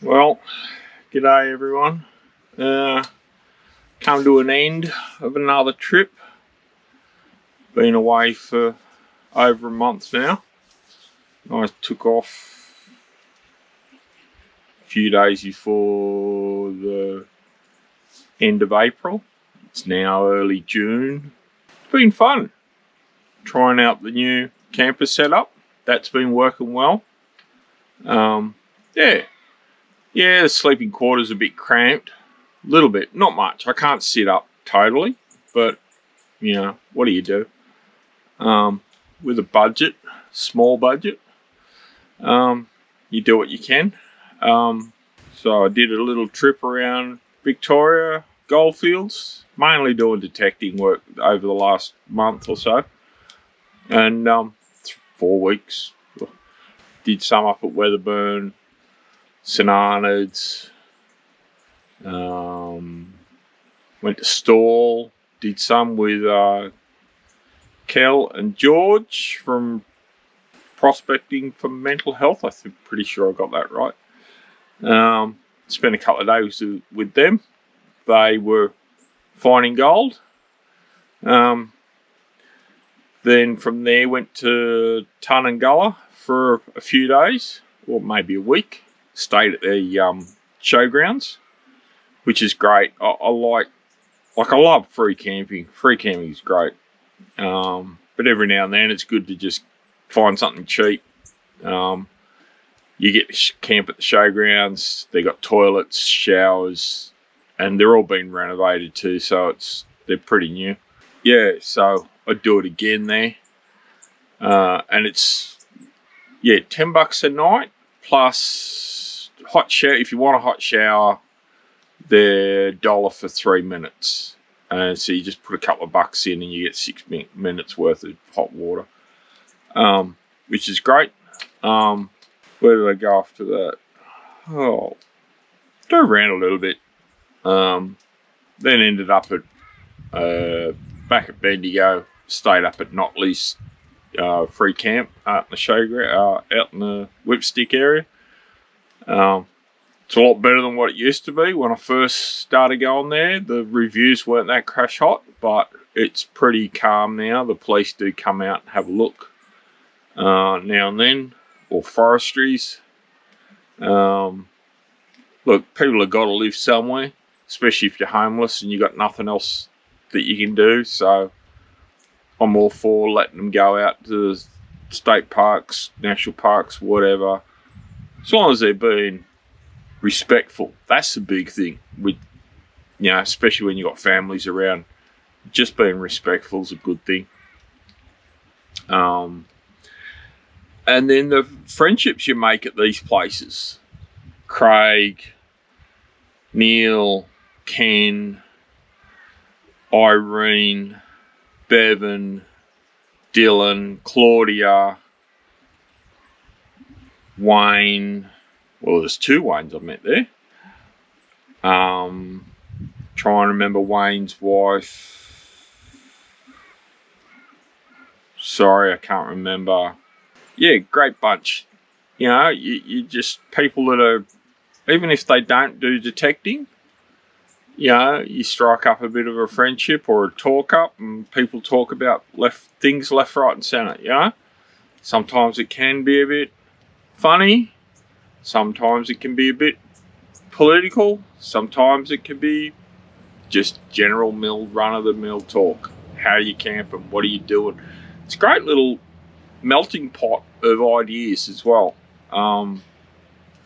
Well, g'day everyone. Come to an end of another trip. Been away for over a month now. I took off a few days before the end of April. It's now early June. It's been fun trying out the new camper setup. That's been working well. Yeah, the sleeping quarters a bit cramped. A little bit, not much. I can't sit up totally, but you know, what do you do? With a budget, small budget, you do what you can. So I did a little trip around Victoria, goldfields, mainly doing detecting work over the last month or so. And 4 weeks. Did some up at Weatherburn, St Arnaud's, went to Stawell, did some with Kel and George from Prospecting for Mental Health. I'm pretty sure I got that right. Spent a couple of days with them. They were finding gold. Then from there went to Tunangullah for a few days, or maybe a week. Stayed at the showgrounds, which is great. I love free camping. Free camping is great. But every now and then it's good to just find something cheap. You get to camp at the showgrounds. They got toilets, showers, and they're all been renovated too, so they're pretty new. Yeah, so I'd do it again there. And it's $10 a night plus hot shower. If you want a hot shower, they're $1 for 3 minutes. So you just put a couple of bucks in and you get 6 minutes worth of hot water, which is great. Where did I go after that? Oh, drove around a little bit. Then ended up at back at Bendigo. Stayed up at Notley's free camp out in the showground, out in the Whipstick area. It's a lot better than what it used to be when I first started going there. The reviews weren't that crash hot, but it's pretty calm now. The police do come out and have a look now and then, or forestries. Look, people have got to live somewhere, especially if you're homeless and you've got nothing else that you can do. So I'm all for letting them go out to state parks, national parks, whatever, as long as they're being respectful. That's the big thing with, especially when you've got families around. Just being respectful is a good thing. And then the friendships you make at these places. Craig, Neil, Ken, Irene, Bevan, Dylan, Claudia, Wayne. Well, there's 2 Waynes I met there. Trying to remember Wayne's wife. Sorry, I can't remember. Yeah, great bunch. You just people that are, even if they don't do detecting, you strike up a bit of a friendship or a talk up, and people talk about things left, right, and centre. Sometimes it can be a bit funny. Sometimes it can be a bit political. Sometimes it can be just general run-of-the-mill talk. How are you camping? What are you doing? It's a great little melting pot of ideas as well. A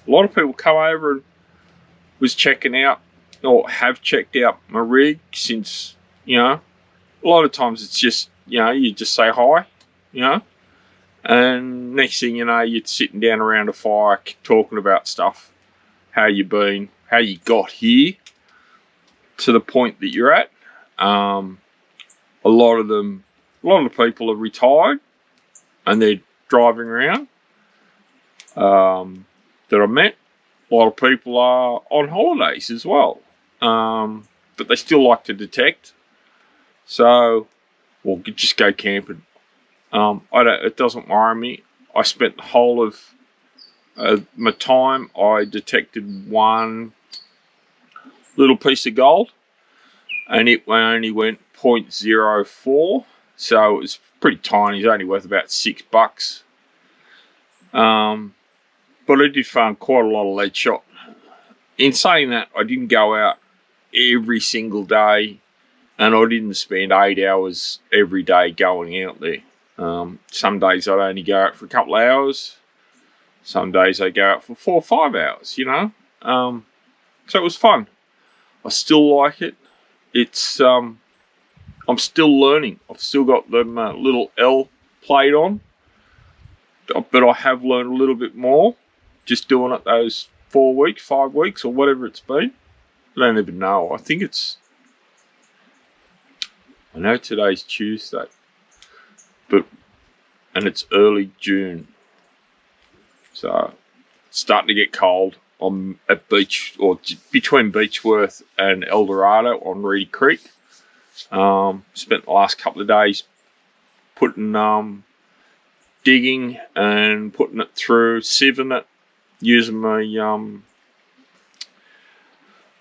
lot of people come over and was checking out or have checked out my rig since, a lot of times it's just, you just say hi, and next thing you know, you're sitting down around a fire talking about stuff. How you been, how you got here to the point that you're at. A lot of the people are retired and they're driving around that I met. A lot of people are on holidays as well, but they still like to detect. So, or just go camping. It doesn't worry me. I spent the whole of my time, I detected one little piece of gold, and it only went 0.04, so it was pretty tiny. It's only worth about $6. But I did find quite a lot of lead shot. In saying that, I didn't go out every single day, and I didn't spend 8 hours every day going out there. Some days I'd only go out for a couple of hours. Some days I go out for 4 or 5 hours, you know. So it was fun. I still like it. It's I'm still learning. I've still got the little L plate on, but I have learned a little bit more just doing it those 4 weeks, 5 weeks, or whatever it's been. I don't even know. I think I know today's Tuesday, and it's early June, so it's starting to get cold. I'm at beach, or between Beechworth and El Dorado on Reedy Creek. Spent the last couple of days putting digging and putting it through, sieving it, using my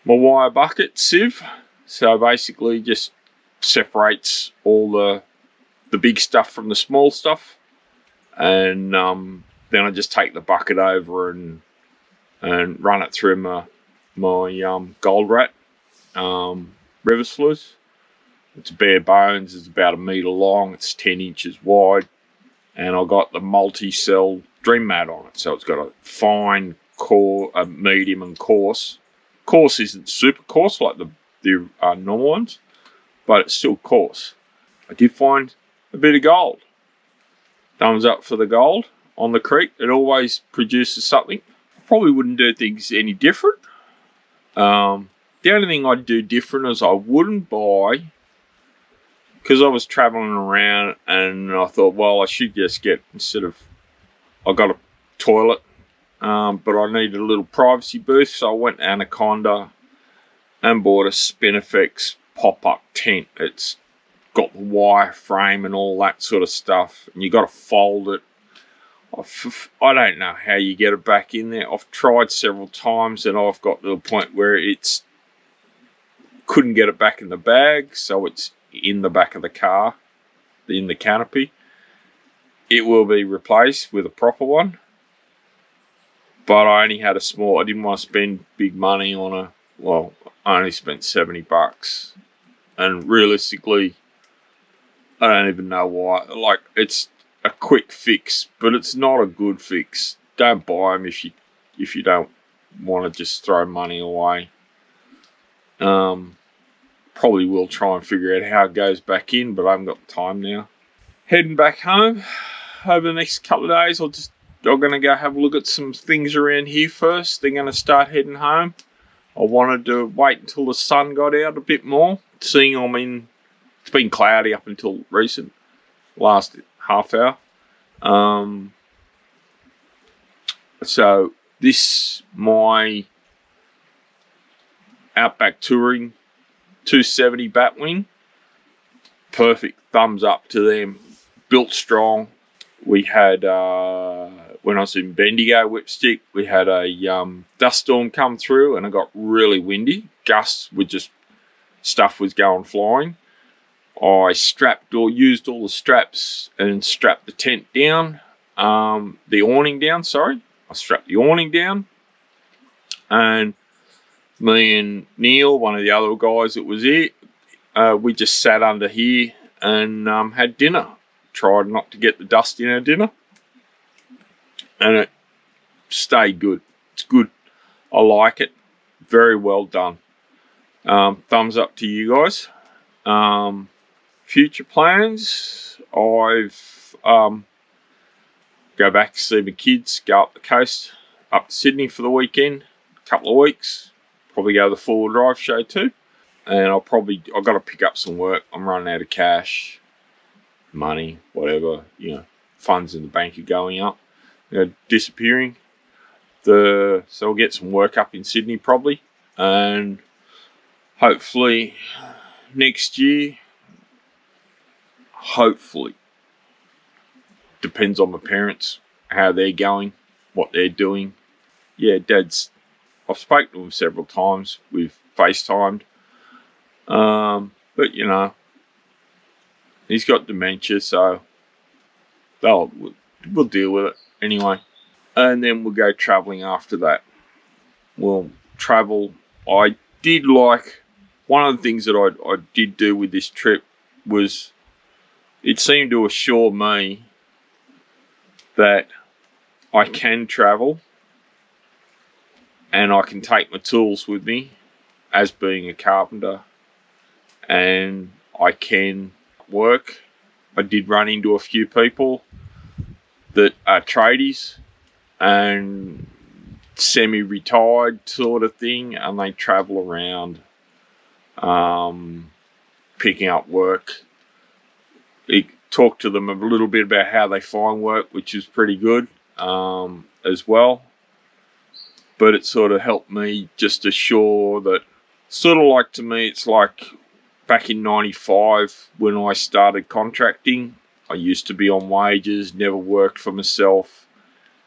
my wire bucket sieve. So basically just separates all the big stuff from the small stuff, and then I just take the bucket over and run it through my gold rat river sluice. It's bare bones. It's about 1 metre long. It's 10 inches wide, and I've got the multi-cell dream mat on it. So it's got a fine core, a medium, and coarse. Coarse isn't super coarse like the normal ones, but it's still coarse. I did find a bit of gold. Thumbs up for the gold on the creek. It always produces something. I probably wouldn't do things any different. The only thing I'd do different is I wouldn't buy, because I was traveling around and I thought, well, I should just get, I got a toilet, but I needed a little privacy booth, so I went to Anaconda and bought a Spinifex pop-up tent. It's got the wire frame and all that sort of stuff, and you got to fold it. I don't know how you get it back in there. I've tried several times, and I've got to the point where couldn't get it back in the bag, so it's in the back of the car, in the canopy. It will be replaced with a proper one, but I only had a small. I didn't want to spend big money on I only spent $70, and realistically, I don't even know why. Like, it's a quick fix, but it's not a good fix. Don't buy them if you don't want to just throw money away. Probably will try and figure out how it goes back in, but I haven't got the time now. Heading back home over the next couple of days. I'm going to go have a look at some things around here first. They're going to start heading home. I wanted to wait until the sun got out a bit more. Seeing it's been cloudy up until recent, last half hour. So my Outback Touring 270 Batwing, perfect, thumbs up to them, built strong. We had, when I was in Bendigo Whipstick, we had a dust storm come through, and it got really windy. Gusts with just, stuff was going flying. I used all the straps and strapped the tent down, the awning down, sorry. I strapped the awning down, and me and Neil, one of the other guys that was here, we just sat under here and had dinner. Tried not to get the dust in our dinner, and it stayed good. It's good. I like it. Very well done. Thumbs up to you guys. Future plans, I've go back to see my kids, go up the coast, up to Sydney for the weekend, a couple of weeks. Probably go to the 4-wheel drive show too, and I've got to pick up some work. I'm running out of cash, money, whatever, funds in the bank are going up, disappearing. So I'll get some work up in Sydney probably, and hopefully next year, depends on my parents, how they're going. what they're doing. Yeah, Dad's, I've spoken to him several times. We've FaceTimed. But, you know, he's got dementia, so we'll deal with it anyway. And then we'll go travelling after that. We'll travel. I did like, one of the things that I did do with this trip was it seemed to assure me that I can travel and I can take my tools with me as being a carpenter, and I can work. I did run into a few people that are tradies and semi-retired sort of thing, and they travel around picking up work. It talked to them a little bit about how they find work, which is pretty good as well. But it sort of helped me just assure that, sort of like, to me, it's like back in 95 when I started contracting. I used to be on wages, never worked for myself.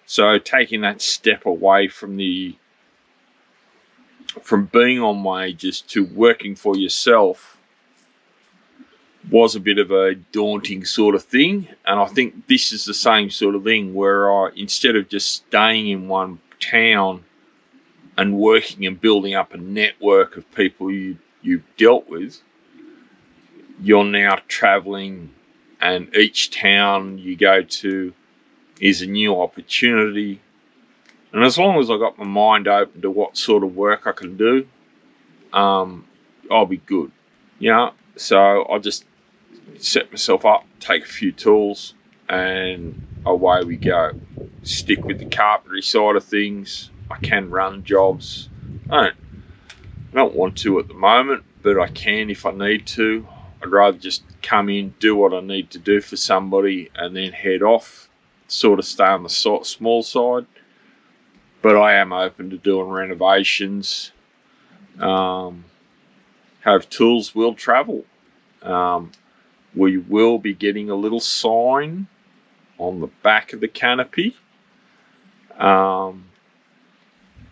So taking that step away from being on wages to working for yourself was a bit of a daunting sort of thing. And I think this is the same sort of thing, where instead of just staying in one town and working and building up a network of people you've dealt with, you're now traveling, and each town you go to is a new opportunity. And as long as I got my mind open to what sort of work I can do, I'll be good. You know, so I'll just set myself up, take a few tools, and away we go. Stick with the carpentry side of things. I can run jobs. I don't want to at the moment, but I can if I need to. I'd rather just come in, do what I need to do for somebody, and then head off. Sort of stay on the small side. But I am open to doing renovations. Have tools will travel. We will be getting a little sign on the back of the canopy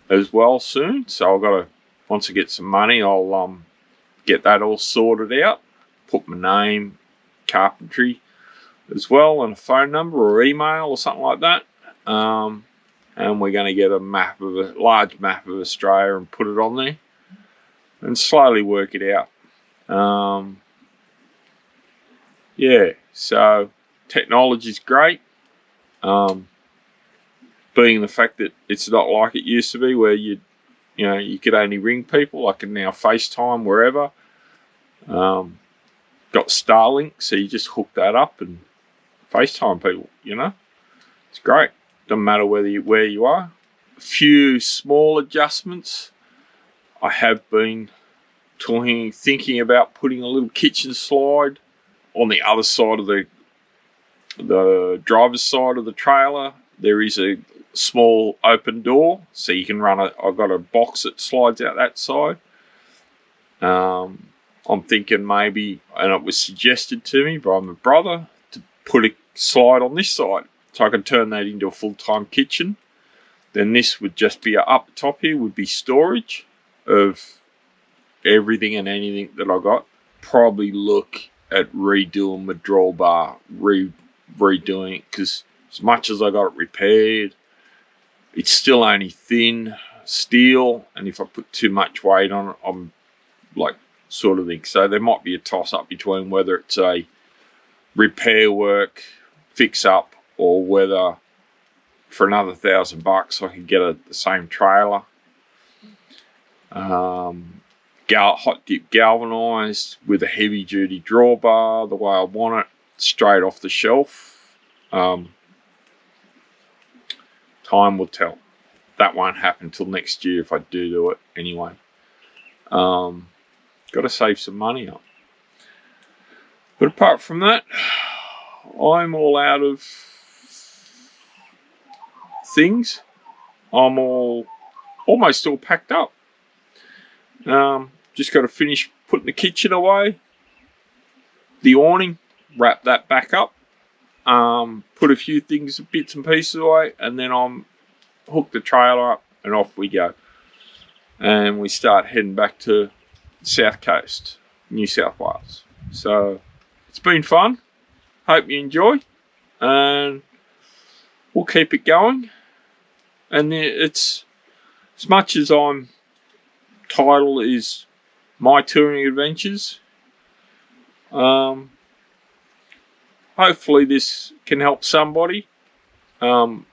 as well soon. So I've got to, once I get some money, I'll get that all sorted out. Put my name, carpentry as well, and a phone number or email or something like that. And we're going to get a large map of Australia and put it on there and slowly work it out. Yeah, so technology's great. Being the fact that it's not like it used to be, where you could only ring people. I can now FaceTime wherever. Got Starlink, so you just hook that up and FaceTime people. You know, it's great. Doesn't matter where you are. A few small adjustments. I have been thinking about putting a little kitchen slide on the other side of the driver's side of the trailer. There is a small open door, so you can run I've got a box that slides out that side. I'm thinking maybe, and it was suggested to me by my brother, to put a slide on this side, so I can turn that into a full-time kitchen. Then this would just be up the top here would be storage of everything and anything that I got. Probably look at redoing my drawbar, redoing it, because as much as I got it repaired, it's still only thin steel, and if I put too much weight on it, I'm like sort of thing. So there might be a toss up between whether it's a repair work, fix up, or whether for another $1,000 I can get the same trailer. Hot dip galvanized with a heavy duty drawbar the way I want it, straight off the shelf. Time will tell. That won't happen till next year if I do it anyway. Got to save some money up. But apart from that, I'm all out of things. I'm almost all packed up. Just got to finish putting the kitchen away, the awning, wrap that back up, put a few things, bits and pieces away, and then I'm hook the trailer up, and off we go. And we start heading back to the South Coast, New South Wales. So it's been fun. Hope you enjoy, and we'll keep it going. And it's, as much as I'm title is My Touring Adventures, hopefully this can help somebody, and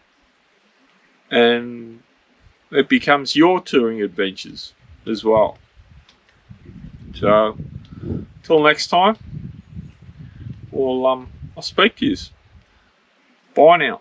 it becomes your touring adventures as well. So till next time, I'll speak to you. Bye now.